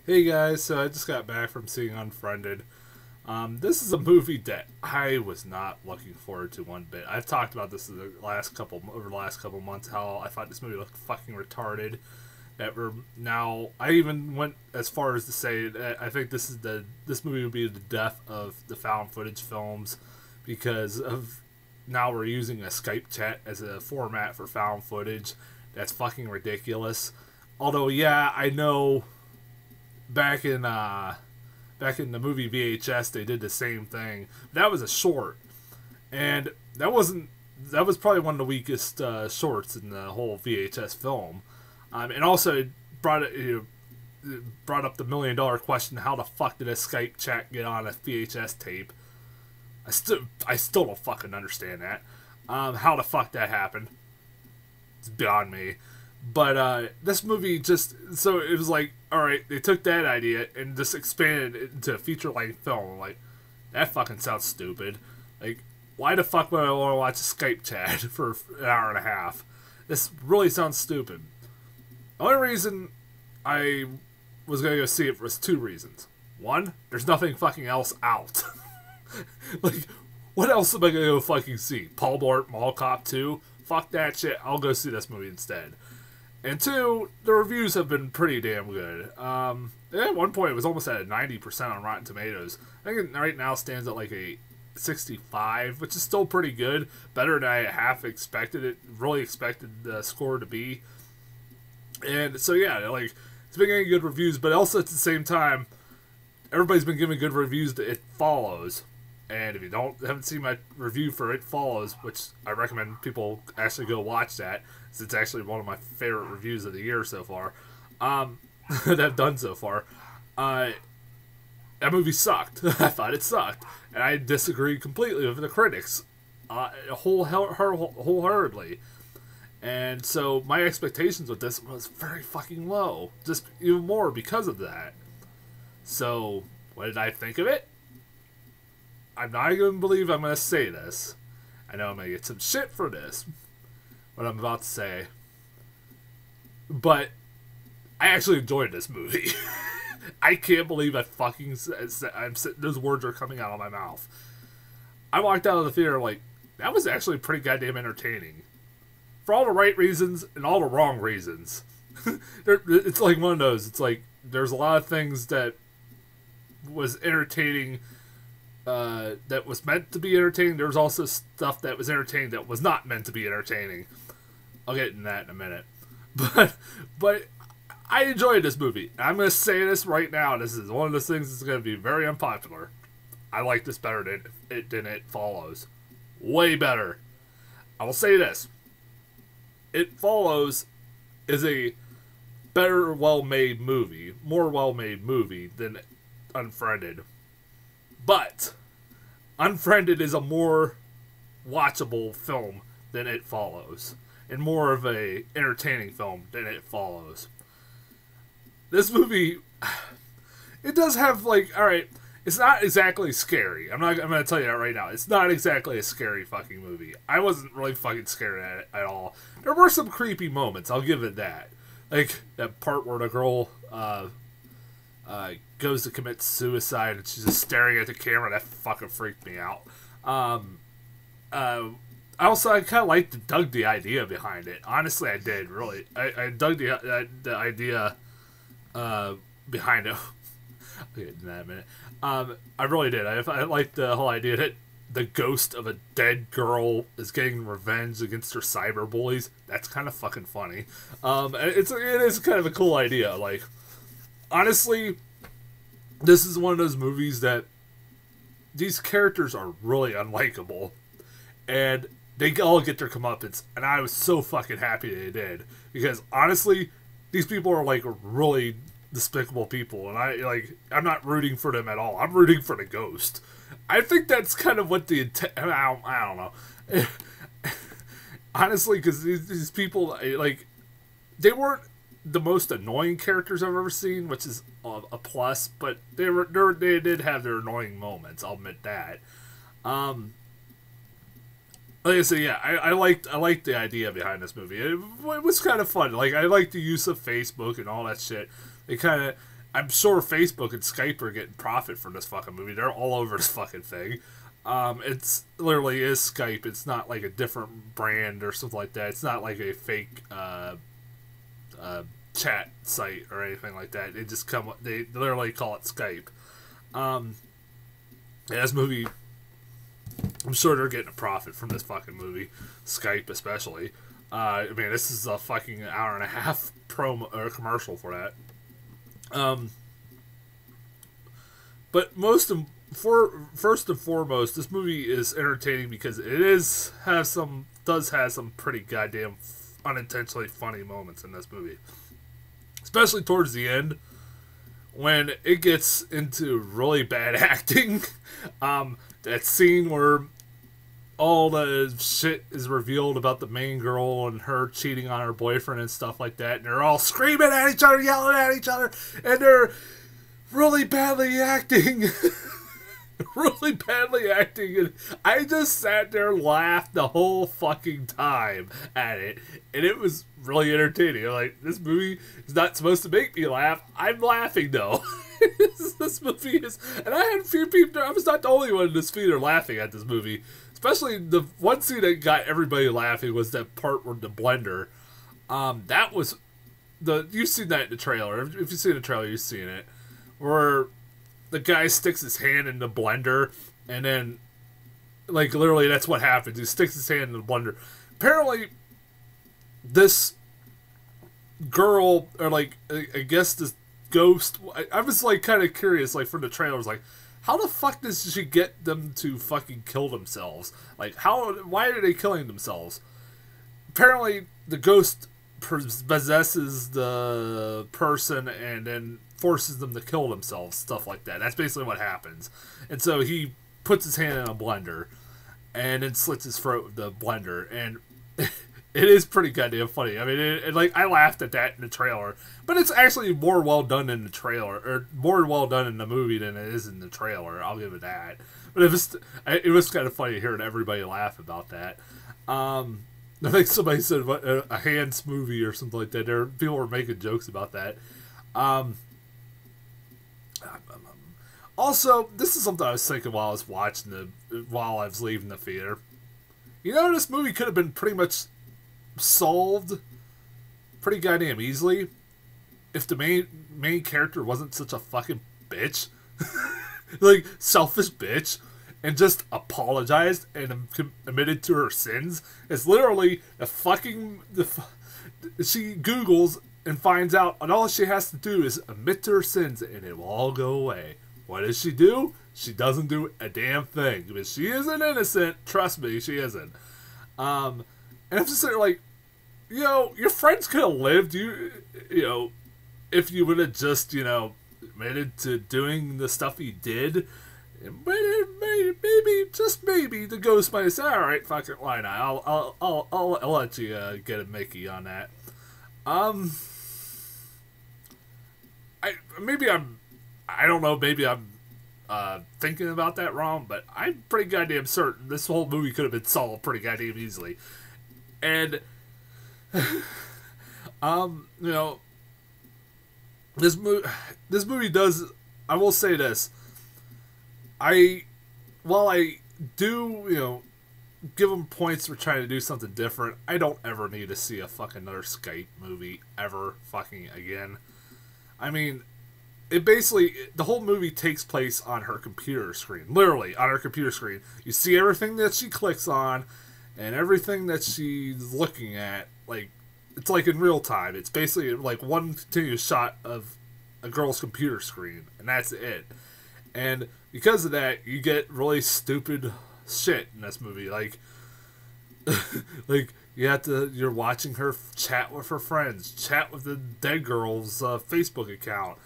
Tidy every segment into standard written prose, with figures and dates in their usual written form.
Hey guys, so I just got back from seeing Unfriended. This is a movie that I was not looking forward to one bit. I've talked about this over the last couple months, how I thought this movie looked fucking retarded. I even went as far as to say that I think this movie would be the death of the found footage films, because of now we're using a Skype chat as a format for found footage. That's fucking ridiculous. Although, yeah, I know back in the movie VHS they did the same thing. That was a short, and that was probably one of the weakest shorts in the whole VHS film. And also it brought up the $1,000,000 question: how the fuck did a Skype chat get on a VHS tape? I still don't fucking understand that. How the fuck that happened? It's beyond me. But this movie just, so it was like, alright, they took that idea and just expanded it into a feature-length film. Like, that fucking sounds stupid. Like, why the fuck would I want to watch a Skype chat for an hour and a half? This really sounds stupid. The only reason I was going to go see it was two reasons. One, there's nothing fucking else out. Like, what else am I going to go fucking see? Paul Blart Mall Cop 2? Fuck that shit. I'll go see this movie instead. And two, the reviews have been pretty damn good. At one point, it was almost at a 90% on Rotten Tomatoes. I think it right now stands at like a 65, which is still pretty good. Better than I half expected it. Really expected the score to be. And so yeah, like, it's been getting good reviews, but also at the same time, everybody's been giving good reviews to It Follows. And if you haven't seen my review for It Follows, which I recommend people actually go watch that, since it's actually one of my favorite reviews of the year so far, that I've done so far, that movie sucked. I thought it sucked. And I disagree completely with the critics, wholeheartedly. And so my expectations with this was very fucking low. Just even more because of that. So, what did I think of it? I'm not going to believe I'm going to say this. I know I'm going to get some shit for this, what I'm about to say. But I actually enjoyed this movie. I can't believe those words are coming out of my mouth. I walked out of the theater like, that was actually pretty goddamn entertaining. For all the right reasons and all the wrong reasons. It's like one of those. It's like, there's a lot of things that was entertaining, that was meant to be entertaining. There was also stuff that was entertaining that was not meant to be entertaining. I'll get into that in a minute. But I enjoyed this movie. I'm going to say this right now. This is one of those things that's going to be very unpopular. I like this better than It Follows. Way better. I will say this. It Follows is a better, well-made movie. More well-made movie than Unfriended. But Unfriended is a more watchable film than It Follows, and more of a entertaining film than It Follows. This movie, it does have, like, alright, it's not exactly scary. I'm going to tell you that right now. It's not exactly a scary fucking movie. I wasn't really fucking scared at it at all. There were some creepy moments, I'll give it that. Like, that part where the girl, goes to commit suicide and she's just staring at the camera. That fucking freaked me out. I kind of dug the idea behind it. Honestly, I did, really. I dug the idea behind it. I'll get into that in a minute. I really did. I liked the whole idea that the ghost of a dead girl is getting revenge against her cyber bullies. That's kind of fucking funny. It is kind of a cool idea. Like, honestly, this is one of those movies that these characters are really unlikable, and they all get their comeuppance, and I was so fucking happy they did, because honestly, these people are like really despicable people, and I'm not rooting for them at all. I'm rooting for the ghost. I think that's kind of what the intent. I don't know. Honestly, because these people, like, they weren't the most annoying characters I've ever seen, which is a plus, but they did have their annoying moments. I'll admit that. Like I said, yeah, I liked the idea behind this movie. It was kind of fun. Like, I liked the use of Facebook and all that shit. It kind of I'm sure Facebook and Skype are getting profit from this fucking movie. They're all over this fucking thing. It's literally is Skype. It's not like a different brand or something like that. It's not like a fake chat site or anything like that. They literally call it Skype. This movie, I'm sure they're getting a profit from this fucking movie. Skype especially. I mean, this is a fucking hour and a half promo or commercial for that. But first and foremost, this movie is entertaining because it does have some pretty goddamn unintentionally funny moments in this movie, especially towards the end when it gets into really bad acting. That scene where all the shit is revealed about the main girl and her cheating on her boyfriend and stuff like that, and they're all screaming at each other, yelling at each other, and they're really badly acting. Really badly acting, and I just sat there and laughed the whole fucking time at it, and it was really entertaining. Like, this movie is not supposed to make me laugh. I'm laughing though. This movie is, and I had a few people. I was not the only one in this theater laughing at this movie. Especially the one scene that got everybody laughing was that part where the blender. That was you've seen that in the trailer. If you've seen the trailer, you've seen it, where the guy sticks his hand in the blender, and then, like, literally that's what happens. He sticks his hand in the blender. Apparently, this girl, or like, I guess this ghost, I was like kind of curious, like, from the trailer, I was like, how the fuck does she get them to fucking kill themselves? Like, why are they killing themselves? Apparently, the ghost possesses the person and then forces them to kill themselves, stuff like that. That's basically what happens. And so he puts his hand in a blender and then slits his throat with the blender, and it is pretty goddamn funny. I mean, like, I laughed at that in the trailer, but it's actually more well done in the trailer, or more well done in the movie than it is in the trailer. I'll give it that. But it was kind of funny hearing everybody laugh about that. I think somebody said a Hands movie or something like that. People were making jokes about that. Also, this is something I was thinking while I was while I was leaving the theater. You know, this movie could have been pretty much solved pretty goddamn easily if the main character wasn't such a fucking bitch. Like, selfish bitch, and just apologized and admitted to her sins. It's literally she Googles and finds out, and all she has to do is admit to her sins, and it will all go away. What does she do? She doesn't do a damn thing. Because she isn't innocent. Trust me, she isn't. And I'm just sitting there like, you know, your friends could have lived. You know, if you would have just, you know, admitted to doing the stuff he did. Maybe, just maybe, the ghost might say, "All right, fuck it, why not? I'll let you get a Mickey on that." I don't know, maybe I'm thinking about that wrong, but I'm pretty goddamn certain this whole movie could have been solved pretty goddamn easily. And, you know, this movie does, I will say this, while I do, you know, give them points for trying to do something different, I don't ever need to see a fucking another Skype movie ever fucking again. I mean, it basically, the whole movie takes place on her computer screen. Literally, on her computer screen. You see everything that she clicks on, and everything that she's looking at, like, it's like in real time. It's basically like one continuous shot of a girl's computer screen, and that's it. And because of that, you get really stupid shit in this movie. Like, like, you're watching her chat with her friends, chat with the dead girl's Facebook account.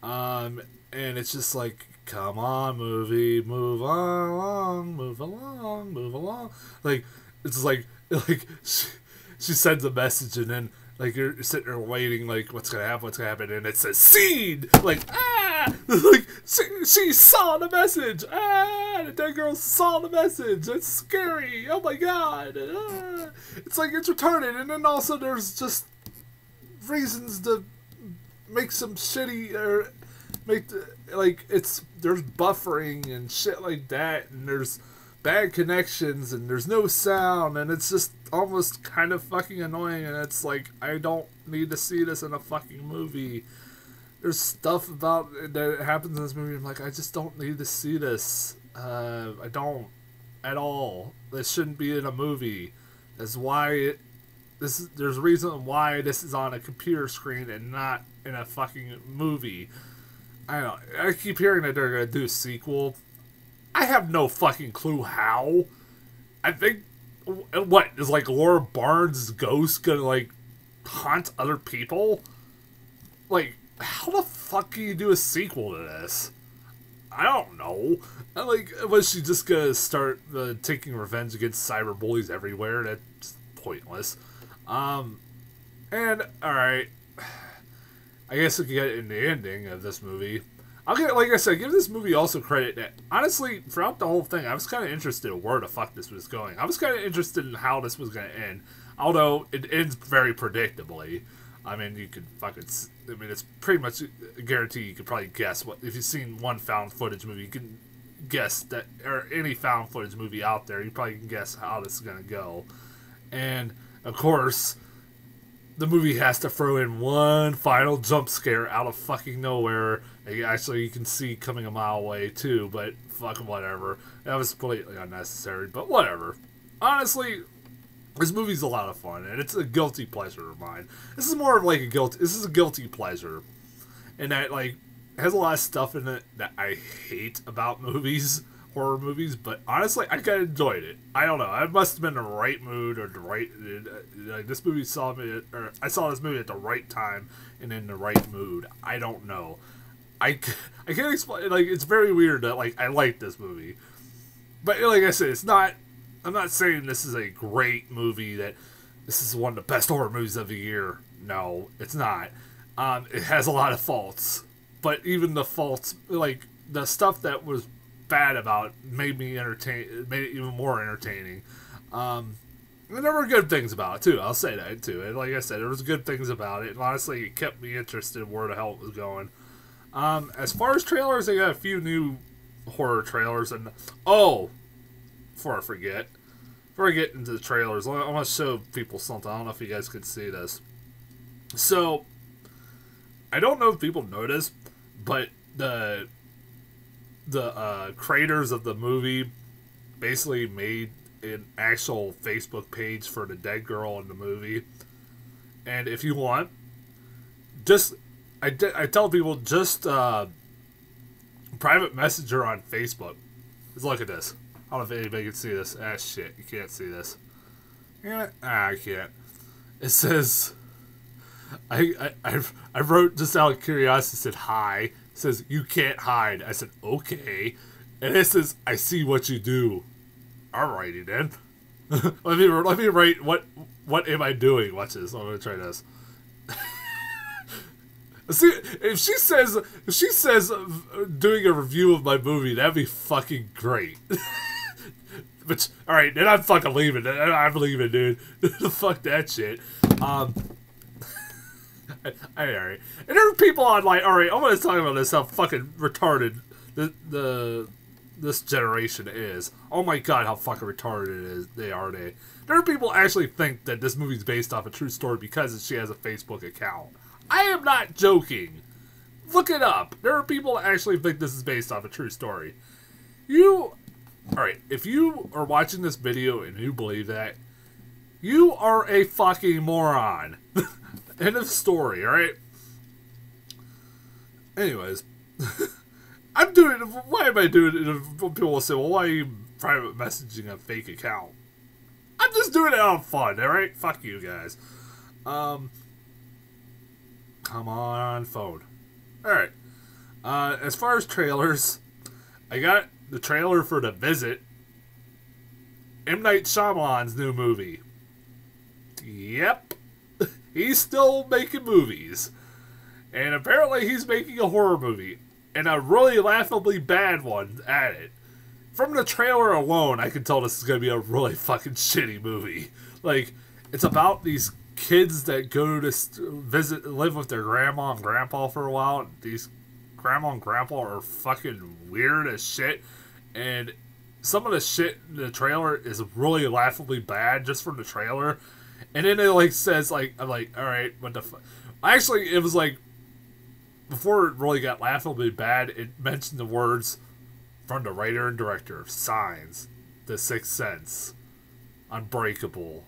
And it's just like, come on, movie, move along, move along, move along. Like, it's like she sends a message, and then, like, you're sitting there waiting, like, what's gonna happen, and it says, scene! Like, ah! Like, she saw the message! Ah! The dead girl saw the message! It's scary! Oh my god! Ah! It's like, it's retarded, and then also there's just reasons to make some shitty, or there's buffering and shit like that, and there's bad connections, and there's no sound, and it's just almost kind of fucking annoying, and it's like, I don't need to see this in a fucking movie. There's stuff about that happens in this movie, I'm like, I just don't need to see this. I don't at all. This shouldn't be in a movie. That's why there's a reason why this is on a computer screen and not in a fucking movie. I keep hearing that they're gonna do a sequel. I have no fucking clue how. I think, what, is like Laura Barnes' ghost gonna like haunt other people? Like, how the fuck can you do a sequel to this? I don't know. Was she just gonna start taking revenge against cyberbullies everywhere? That's pointless. And, alright. I guess we can get in the ending of this movie. Like I said, give this movie also credit that, honestly, throughout the whole thing, I was kind of interested in where the fuck this was going. I was kind of interested in how this was going to end. Although, it ends very predictably. I mean, it's pretty much a guarantee you could probably guess what, if you've seen one found footage movie, you can guess that, or any found footage movie out there, you probably can guess how this is going to go. And, of course, the movie has to throw in one final jump scare out of fucking nowhere. Actually, you can see coming a mile away, too, but fucking whatever. That was completely unnecessary, but whatever. Honestly, this movie's a lot of fun, and it's a guilty pleasure of mine. This is more of like this is a guilty pleasure. And that, like, has a lot of stuff in it that I hate about movies, horror movies, but honestly, I kind of enjoyed it. I don't know, I must have been in the right mood, or the right, like, this movie saw me, or I saw this movie at the right time, and in the right mood. I don't know. I can't explain, like, it's very weird that, like, I like this movie. But, like I said, it's not, I'm not saying this is a great movie, that this is one of the best horror movies of the year. No, it's not. It has a lot of faults. But even the faults, like, the stuff that was bad about it made it even more entertaining. And there were good things about it, too. I'll say that, too. And like I said, there was good things about it. And honestly, it kept me interested in where the hell it was going. As far as trailers, I got a few new horror trailers. And, before I get into the trailers, I want to show people something. I don't know if you guys can see this. So, I don't know if people noticed, but the creators of the movie basically made an actual Facebook page for the dead girl in the movie. And if you want, I tell people, just private message her on Facebook. Just look at this. I don't know if anybody can see this. Ah, shit. You can't see this. I can't. It says, I wrote just out of curiosity, said hi. It says, you can't hide. I said, okay. And it says, I see what you do. Alrighty then. let me write, what am I doing? Watch this. I'm going to try this. See, if she says doing a review of my movie, that'd be fucking great. But alright, then I'm fucking leaving. I'm leaving, dude. Fuck that shit. Alright. And there are people online. Alright, I want to talk about this, how fucking retarded this generation is. Oh my god, how fucking retarded they are. There are people who actually think that this movie's based off a true story because she has a Facebook account. I am not joking. Look it up. There are people that actually think this is based off a true story. Alright, if you are watching this video and you believe that, you are a fucking moron. End of story, alright? Anyways. Why am I doing it? People will say, well, why are you private messaging a fake account? I'm just doing it out of fun, alright? Fuck you guys. Come on, phone. Alright. As far as trailers, I got the trailer for The Visit. M. Night Shyamalan's new movie. Yep. He's still making movies. And apparently he's making a horror movie. And a really laughably bad one at it. From the trailer alone, I can tell this is going to be a really fucking shitty movie. Like, it's about these kids that go to live with their grandma and grandpa for a while. And these grandma and grandpa are fucking weird as shit, and some of the shit in the trailer is really laughably bad just from the trailer. And then it like says like, I'm like, all right, what the fuck? Actually, it was like before it really got laughably bad. It mentioned the words from the writer and director of Signs, The Sixth Sense, Unbreakable,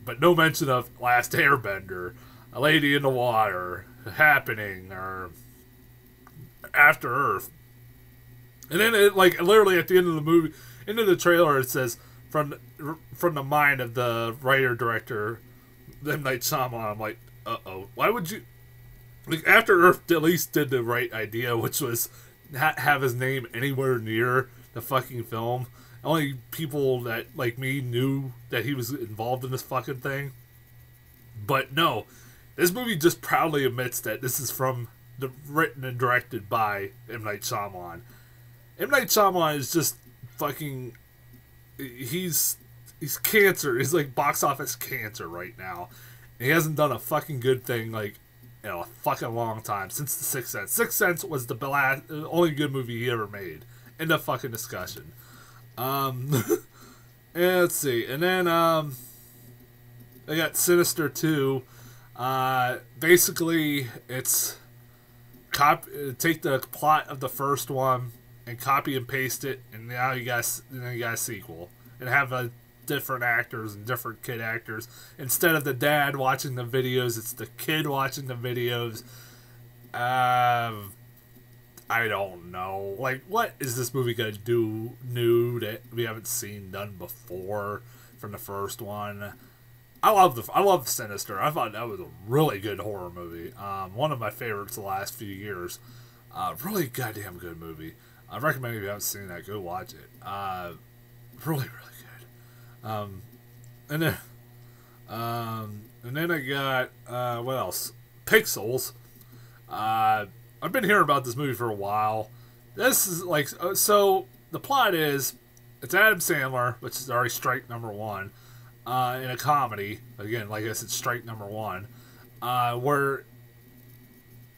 but no mention of Last Airbender, A Lady in the Water, Happening, or After Earth. And then it, like, literally at the end of the movie, into the trailer, it says, from the mind of the writer-director, M. Night Shyamalan. I'm like, uh-oh. Why would you... Like, After Earth at least did the right idea, which was not have his name anywhere near the fucking film. Only people that, like me, knew that he was involved in this fucking thing. But no, this movie just proudly admits that this is written and directed by M. Night Shyamalan. M. Night Shyamalan is just fucking... He's cancer. He's like box office cancer right now. And he hasn't done a fucking good thing, like, in a fucking long time. Since The Sixth Sense. Sixth Sense was the only good movie he ever made. End of fucking discussion. And let's see. And then, I got Sinister 2. Basically, it's... take the plot of the first one and copy and paste it, and now you got a sequel, and have different actors and different kid actors. Instead of the dad watching the videos, it's the kid watching the videos. I don't know. Like, what is this movie gonna do new that we haven't seen done before from the first one? I love Sinister. I thought that was a really good horror movie. One of my favorites the last few years. Really goddamn good movie. I recommend if you haven't seen that, go watch it. Really, really good. And then I got what else? Pixels. I've been hearing about this movie for a while. This is like, so the plot is, it's Adam Sandler, which is already strike number one, in a comedy. Again, like I said, strike number one, where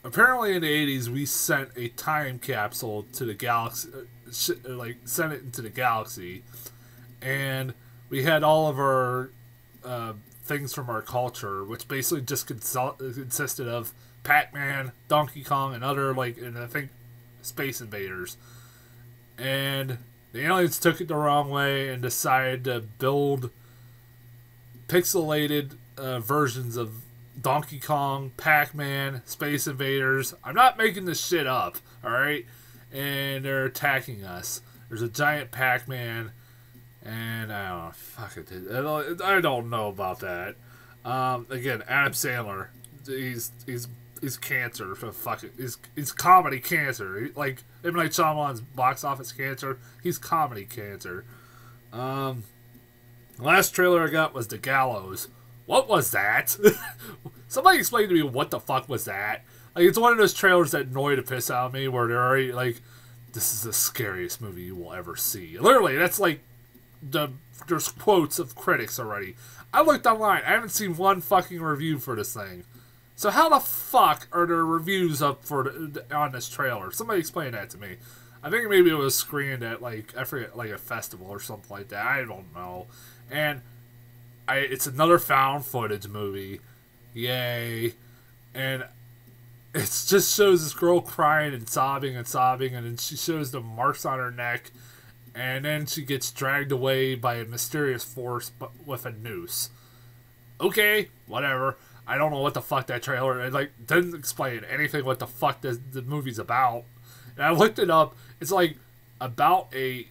apparently in the 80s we sent a time capsule to the galaxy, like sent it into the galaxy, and we had all of our things from our culture, which basically just consisted of Pac-Man, Donkey Kong, and other, like, and I think Space Invaders. And the aliens took it the wrong way and decided to build pixelated versions of Donkey Kong, Pac-Man, Space Invaders. I'm not making this shit up, alright? And they're attacking us. There's a giant Pac-Man, and I don't know, fuck it. I don't know about that. Again, Adam Sandler, he's cancer for fucking. He's comedy cancer. Like M. Night Shyamalan's box office cancer. He's comedy cancer. The last trailer I got was The Gallows. What was that? Somebody explain to me what the fuck was that. Like, it's one of those trailers that annoy the piss out of me, where they're already like, this is the scariest movie you will ever see. Literally, that's like there's quotes of critics already. I looked online. I haven't seen one fucking review for this thing. So how the fuck are there reviews up on this trailer? Somebody explain that to me. I think maybe it was screened at, like, I forget, like a festival or something like that. I don't know. And it's another found footage movie. Yay. And it just shows this girl crying and sobbing, and then she shows the marks on her neck, and then she gets dragged away by a mysterious force with a noose. Okay, whatever. I don't know what the fuck that trailer, it like doesn't explain anything what the fuck the movie's about. And I looked it up. It's like about it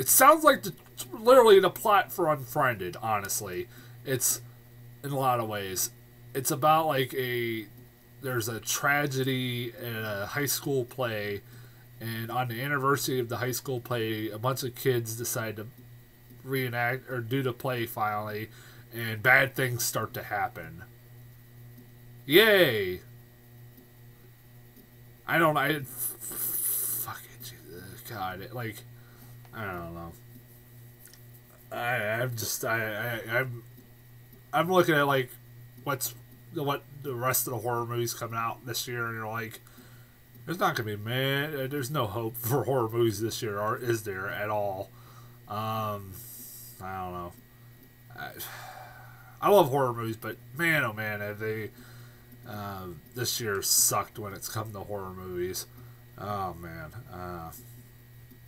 sounds like literally the plot for Unfriended, honestly. It's in a lot of ways. It's about like there's a tragedy in a high school play, and on the anniversary of the high school play, a bunch of kids decide to reenact or do the play finally, and bad things start to happen. Yay! Fuck it, Jesus, God, like, I don't know. I'm looking at, like, what the rest of the horror movies coming out this year, and you're like, There's not gonna be, man. There's no hope for horror movies this year, or is there at all? I don't know. I love horror movies, but man, oh man, have they this year sucked when it's come to horror movies. Oh man.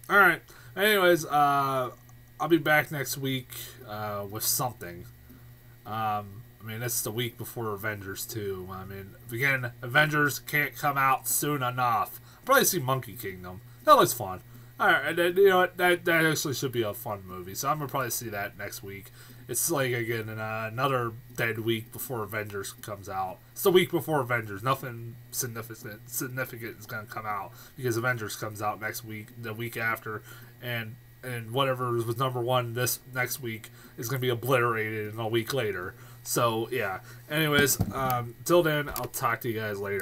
All right. Anyways, I'll be back next week with something. I mean, it's the week before Avengers 2. I mean, again, Avengers can't come out soon enough. I'll probably see Monkey Kingdom. That looks fun. Alright, you know what? That actually should be a fun movie. So I'm going to probably see that next week. It's like, again, another dead week before Avengers comes out. It's the week before Avengers. Nothing significant is going to come out because Avengers comes out next week, the week after, and whatever was number one this next week is going to be obliterated in a week later. So, yeah. Anyways, till then, I'll talk to you guys later.